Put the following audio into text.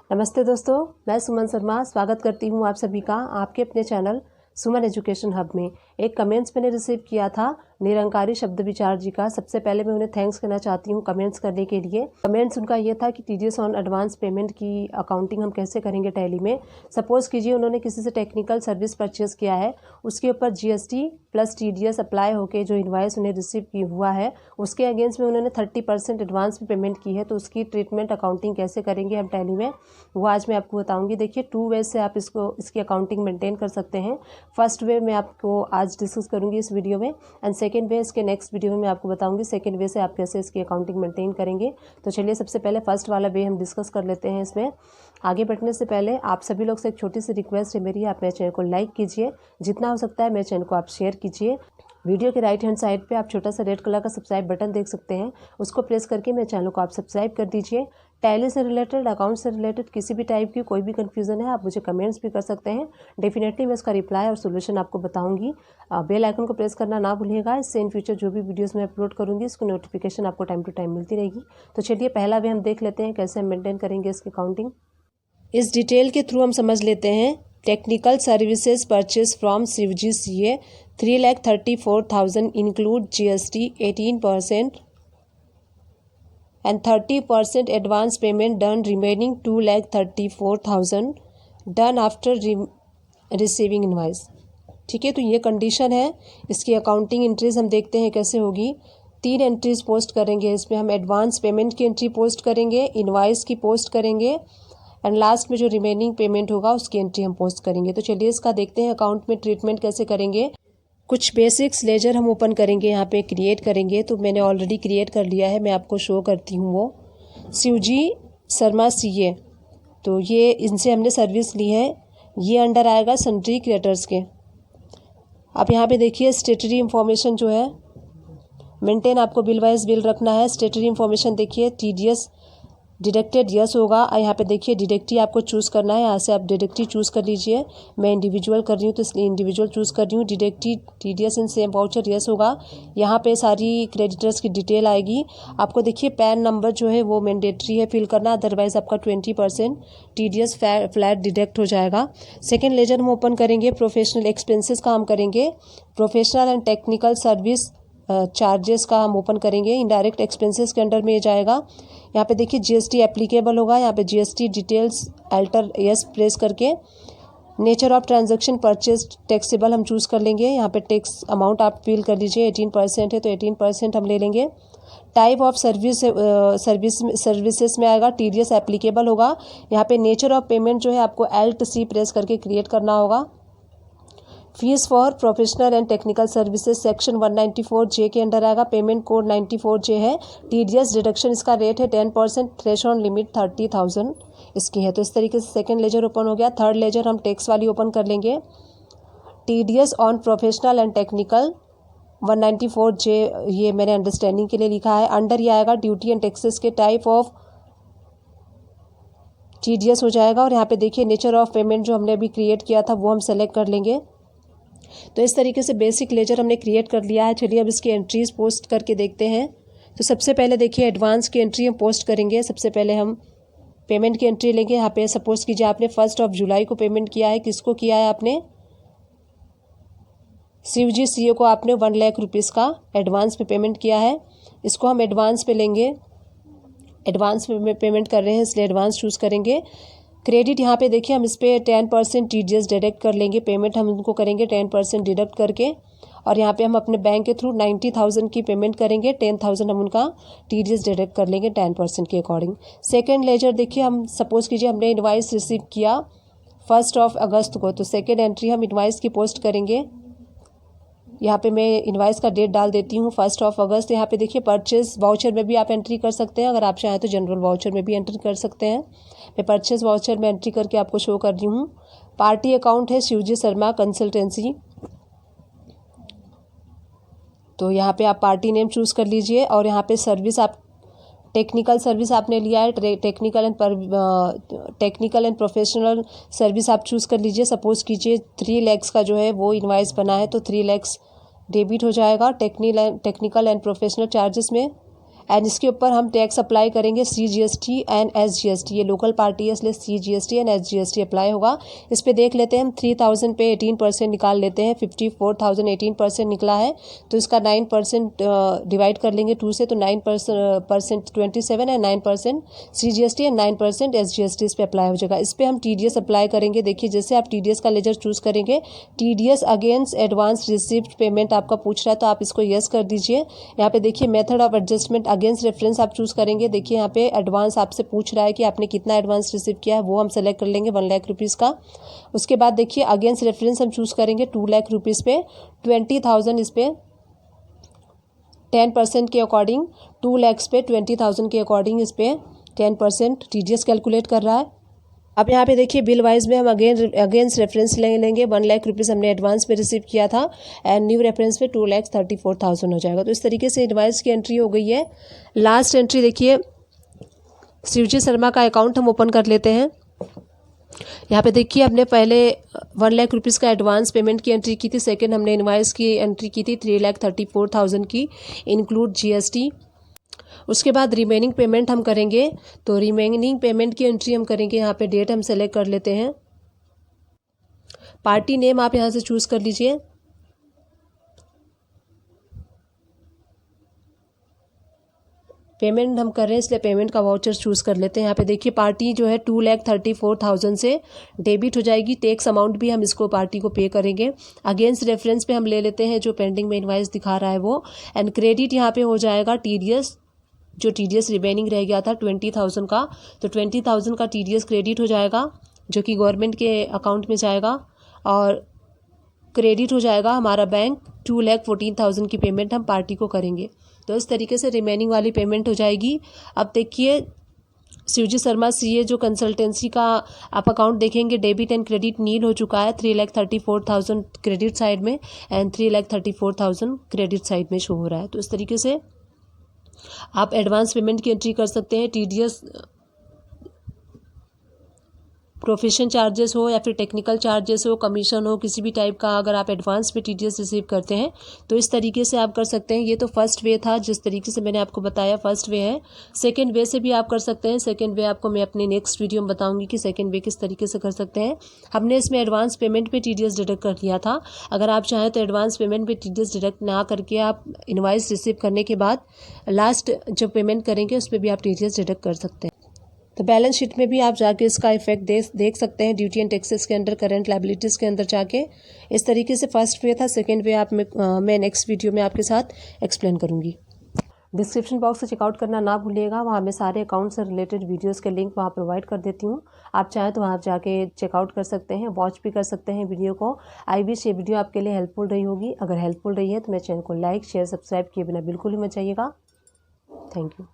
नमस्ते दोस्तों, मैं सुमन शर्मा स्वागत करती हूँ आप सभी का आपके अपने चैनल सुमन एजुकेशन हब में। एक कमेंट्स मैंने रिसीव किया था निरंकारी शब्द विचार जी का। सबसे पहले मैं उन्हें थैंक्स करना चाहती हूँ कमेंट्स करने के लिए। कमेंट्स उनका ये था कि टीडीएस ऑन एडवांस पेमेंट की अकाउंटिंग हम कैसे करेंगे टैली में। सपोज कीजिए उन्होंने किसी से टेक्निकल सर्विस परचेज किया है, उसके ऊपर जीएसटी प्लस टीडीएस अप्लाई होकर जो इनवाइस उन्हें रिसीव की हुआ है उसके अगेंस्ट में उन्होंने 30% एडवांस में पेमेंट की है। तो उसकी ट्रीटमेंट अकाउंटिंग कैसे करेंगे हम टैली में, वो आज मैं आपको बताऊंगी। देखिए 2 वे से आप इसकी अकाउंटिंग मेंटेन कर सकते हैं। फर्स्ट वे मैं आपको आज डिस्कस करूंगी इस वीडियो में, एंड सेकंड वे इसके नेक्स्ट वीडियो में मैं आपको बताऊंगी सेकंड वे से आप कैसे इसकी अकाउंटिंग मेंटेन करेंगे। तो चलिए सबसे पहले फर्स्ट वाला वे हम डिस्कस कर लेते हैं। इसमें आगे बढ़ने से पहले आप सभी लोग से एक छोटी सी रिक्वेस्ट है मेरी, आप मेरे चैनल को लाइक कीजिए, जितना हो सकता है मेरे चैनल को आप शेयर कीजिए। वीडियो के राइट हैंड साइड पे आप छोटा सा रेड कलर का सब्सक्राइब बटन देख सकते हैं, उसको प्रेस करके मेरे चैनल को आप सब्सक्राइब कर दीजिए। टैली से रिलेटेड, अकाउंट से रिलेटेड किसी भी टाइप की कोई भी कन्फ्यूज़न है आप मुझे कमेंट्स भी कर सकते हैं। डेफिनेटली मैं इसका रिप्लाई और सोल्यूशन आपको बताऊंगी। बेल आइकन को प्रेस करना ना भूलिएगा, इससे इन फ्यूचर जो भी वीडियोस मैं अपलोड करूंगी इसको नोटिफिकेशन आपको टाइम टू टाइम मिलती रहेगी। तो चलिए पहला वे हम देख लेते हैं कैसे हम मेंटेन करेंगे इसकी अकाउंटिंग। इस डिटेल के थ्रू हम समझ लेते हैं। Technical services purchase from Shivji CA 3,34,000 include GST 18% and 30% advance payment done, remaining 2,34,000 done after receiving invoice। ठीक है, तो ये कंडीशन है। इसकी अकाउंटिंग एंट्रीज हम देखते हैं कैसे होगी। 3 एंट्रीज पोस्ट करेंगे इसमें। हम एडवांस पेमेंट की एंट्री पोस्ट करेंगे, इनवाइस की पोस्ट करेंगे, एंड लास्ट में जो रिमेनिंग पेमेंट होगा उसकी एंट्री हम पोस्ट करेंगे। तो चलिए इसका देखते हैं अकाउंट में ट्रीटमेंट कैसे करेंगे। कुछ बेसिक्स लेजर हम ओपन करेंगे, यहाँ पे क्रिएट करेंगे। तो मैंने ऑलरेडी क्रिएट कर लिया है, मैं आपको शो करती हूँ वो। शिवजी शर्मा CA, तो ये इनसे हमने सर्विस ली है। ये अंडर आएगा सन्ड्री क्रिएटर्स के। आप यहाँ पे देखिए स्टेटरी इंफॉर्मेशन जो है मेंटेन आपको बिल वाइज बिल रखना है। स्टेटरी इंफॉर्मेशन देखिए TDS डिडक्टेड यस होगा। यहाँ पे देखिए डिडक्टी आपको चूज़ करना है, यहाँ से आप डिडक्टी चूज़ कर लीजिए। मैं इंडिविजुअल कर रही हूँ तो इसलिए इंडिविजुअल चूज़ कर रही हूँ। Deductee TDS in same voucher yes होगा। यहाँ पे सारी क्रेडिटर्स की डिटेल आएगी। आपको देखिए पैन नंबर जो है वो मैंडेटरी है फिल करना, अदरवाइज आपका 20% TDS फ्लैट डिडक्ट हो जाएगा। सेकेंड लेजर हम ओपन करेंगे, प्रोफेशनल एक्सपेंसेस का हम करेंगे। Professional and technical service charges का हम ओपन करेंगे। इनडायरेक्ट एक्सपेंसेस के अंडर में ये जाएगा। यहाँ पे देखिए GST एप्लीकेबल होगा, यहाँ पे GST details alter yes press करके nature of transaction purchase taxable हम चूज़ कर लेंगे। यहाँ पे टैक्स अमाउंट आप फिल कर लीजिए, 18% है तो 18% हम ले लेंगे। टाइप ऑफ सर्विसेज में आएगा TDS एप्लीकेबल होगा। यहाँ पे नेचर ऑफ पेमेंट जो है आपको Alt+C प्रेस करके क्रिएट करना होगा। Fees for professional and technical services section 194J के अंडर आएगा। पेमेंट कोड 94J है। TDS डिडक्शन इसका रेट है 10%, थ्रेशोल्ड लिमिट 30,000 इसकी है। तो इस तरीके से सेकंड लेजर ओपन हो गया। थर्ड लेजर हम टैक्स वाली ओपन कर लेंगे। TDS on professional and technical 194J, ये मैंने अंडरस्टैंडिंग के लिए लिखा है। अंडर ये आएगा ड्यूटी एंड टैक्सेस के टाइप ऑफ TDS हो जाएगा। और यहाँ पे देखिए नेचर ऑफ पेमेंट जो हमने अभी क्रिएट किया था वो हम सेलेक्ट कर लेंगे। तो इस तरीके से बेसिक लेजर हमने क्रिएट कर लिया है। चलिए अब इसकी एंट्रीज पोस्ट करके देखते हैं। तो सबसे पहले देखिए एडवांस की एंट्री हम पोस्ट करेंगे। सबसे पहले हम पेमेंट की एंट्री लेंगे। यहाँ पे सपोज कीजिए आपने 1 जुलाई को पेमेंट किया है। किसको किया है आपने? शिवजी CA को आपने 1 लाख रुपीज़ का एडवांस पे पेमेंट किया है। इसको हम एडवांस पे लेंगे। एडवांस में पेमेंट कर रहे हैं इसलिए एडवांस चूज़ करेंगे। क्रेडिट यहाँ पे देखिए हम इस पर 10% TDS डिडक्ट कर लेंगे। पेमेंट हम उनको करेंगे 10% डिडक्ट करके, और यहाँ पे हम अपने बैंक के थ्रू 90,000 की पेमेंट करेंगे। 10,000 हम उनका TDS डिडक्ट कर लेंगे 10% के अकॉर्डिंग। सेकेंड लेजर देखिए, हम सपोज कीजिए हमने इनवाइस रिसीव किया 1 अगस्त को, तो सेकेंड एंट्री हम इनवाइस की पोस्ट करेंगे। यहाँ पे मैं इनवाइस का डेट डाल देती हूँ 1 अगस्त। यहाँ पे देखिए परचेज वाउचर में भी आप एंट्री कर सकते हैं, अगर आप चाहें तो जनरल वाउचर में भी एंट्री कर सकते हैं। मैं परचेज वाउचर में एंट्री करके आपको शो कर रही हूँ। पार्टी अकाउंट है शिवजी शर्मा कंसल्टेंसी, तो यहाँ पे आप पार्टी नेम चूज़ कर लीजिए। और यहाँ पे सर्विस आप टेक्निकल सर्विस आपने लिया है, टेक्निकल एंड प्रोफेशनल सर्विस आप चूज़ कर लीजिए। सपोज कीजिए 3 लाख का जो है वो इनवाइस बना है तो 3 लाख डेबिट हो जाएगा टेक्निकल एंड प्रोफेशनल चार्जेस में। एंड इसके ऊपर हम टैक्स अप्लाई करेंगे CGST एंड SGST। ये लोकल पार्टी है इसलिए CGST एंड SGST अप्लाई होगा। इस पे देख लेते हैं हम 3000 पे 18% निकाल लेते हैं। 54,000 18% निकला है तो इसका 9% डिवाइड कर लेंगे 2 से, तो 9% 27 एंड 9% CGST एंड 9% SGST इस पर अप्लाई हो जाएगा। इस पर हम TDS अप्लाई करेंगे। देखिए जैसे आप TDS का लेजर चूज़ करेंगे, TDS against advance receipt payment आपका पूछ रहा है तो आप इसको यस कर दीजिए। यहाँ पे देखिए method of adjustment against reference आप चूज़ करेंगे। देखिए यहाँ पे एडवांस आपसे पूछ रहा है कि आपने कितना एडवांस रिसीव किया है, वो हम सेलेक्ट कर लेंगे 1 लाख रुपीज़ का। उसके बाद देखिए अगेंस्ट रेफरेंस हम चूज़ करेंगे 2 लाख रुपीज़ पे 20,000 इस पे 10% के अकॉर्डिंग 2 लाख पे 20,000 के अकॉर्डिंग इस पे 10% TDS कैलकुलेट कर रहा है। अब यहाँ पे देखिए बिल वाइज में हम अगेंस्ट रेफरेंस लेंगे 1 लाख रुपीज़ हमने एडवांस पे रिसीव किया था एंड न्यू रेफरेंस पे 2,34,000 हो जाएगा। तो इस तरीके से इनवाइस की एंट्री हो गई है। लास्ट एंट्री देखिए शिवजी शर्मा का अकाउंट हम ओपन कर लेते हैं। यहाँ पे देखिए हमने पहले 1 लाख रुपीज़ का एडवांस पेमेंट की एंट्री की थी। सेकेंड हमने इनवाइस की एंट्री की थी 3,34,000 की इंक्लूड GST। उसके बाद रिमेनिंग पेमेंट हम करेंगे, तो रिमेनिंग पेमेंट की एंट्री हम करेंगे। यहाँ पे डेट हम सेलेक्ट कर लेते हैं। पार्टी नेम आप यहाँ से चूज़ कर लीजिए। पेमेंट हम कर रहे हैं इसलिए पेमेंट का वाउचर चूज़ कर लेते हैं। यहाँ पे देखिए पार्टी जो है 2,34,000 से डेबिट हो जाएगी। टैक्स अमाउंट भी हम इसको पार्टी को पे करेंगे। अगेंस्ट रेफरेंस पे हम ले लेते हैं जो पेंडिंग में इनवाइस दिखा रहा है वो, एंड क्रेडिट यहाँ पे हो जाएगा TDS, जो TDS रिमेनिंग रह गया था 20,000 का, तो 20,000 का TDS क्रेडिट हो जाएगा जो कि गवर्नमेंट के अकाउंट में जाएगा, और क्रेडिट हो जाएगा हमारा बैंक 2,14,000 की पेमेंट हम पार्टी को करेंगे। तो इस तरीके से रिमेनिंग वाली पेमेंट हो जाएगी। अब देखिए शिवजी शर्मा CA जो कंसल्टेंसी का आप अकाउंट देखेंगे, डेबिट एंड क्रेडिट नील हो चुका है। 3,34,000 क्रेडिट साइड में एंड 3,34,000 क्रेडिट साइड में शो हो रहा है। तो इस तरीके से आप एडवांस पेमेंट की एंट्री कर सकते हैं। TDS प्रोफेशन चार्जेस हो या फिर टेक्निकल चार्जेस हो, कमीशन हो, किसी भी टाइप का अगर आप एडवांस पे TDS रिसीव करते हैं तो इस तरीके से आप कर सकते हैं। ये तो फर्स्ट वे था जिस तरीके से मैंने आपको बताया, फर्स्ट वे है। सेकंड वे से भी आप कर सकते हैं। सेकंड वे आपको मैं अपने नेक्स्ट वीडियो में बताऊंगी कि सेकंड वे किस तरीके से कर सकते हैं। हमने इसमें एडवांस पेमेंट पे TDS डिडक्ट कर दिया था। अगर आप चाहें तो एडवांस पेमेंट पे TDS डिडक्ट ना करके आप इनवाइस रिसीव करने के बाद लास्ट जो पेमेंट करेंगे उस पर भी आप TDS डिडक्ट कर सकते हैं। तो बैलेंस शीट में भी आप जाके इसका इफेक्ट देख सकते हैं। ड्यूटी एंड टैक्सेस के अंदर, करंट लायबिलिटीज़ के अंदर जाके इस तरीके से फर्स्ट वे था। सेकंड वे मैं नेक्स्ट वीडियो में आपके साथ एक्सप्लेन करूंगी। डिस्क्रिप्शन बॉक्स से चेकआउट करना ना भूलिएगा, वहाँ मैं सारे अकाउंट से रिलेटेड वीडियोस के लिंक वहाँ प्रोवाइड कर देती हूँ। आप चाहें तो वहाँ जाके चेकआउट कर सकते हैं, वॉच भी कर सकते हैं वीडियो को। आई विश ये वीडियो आपके लिए हेल्पफुल रही होगी। अगर हेल्पफुल रही है तो मेरे चैनल को लाइक शेयर सब्सक्राइब किए बिना बिल्कुल ही मत जाइएगा। Thank you.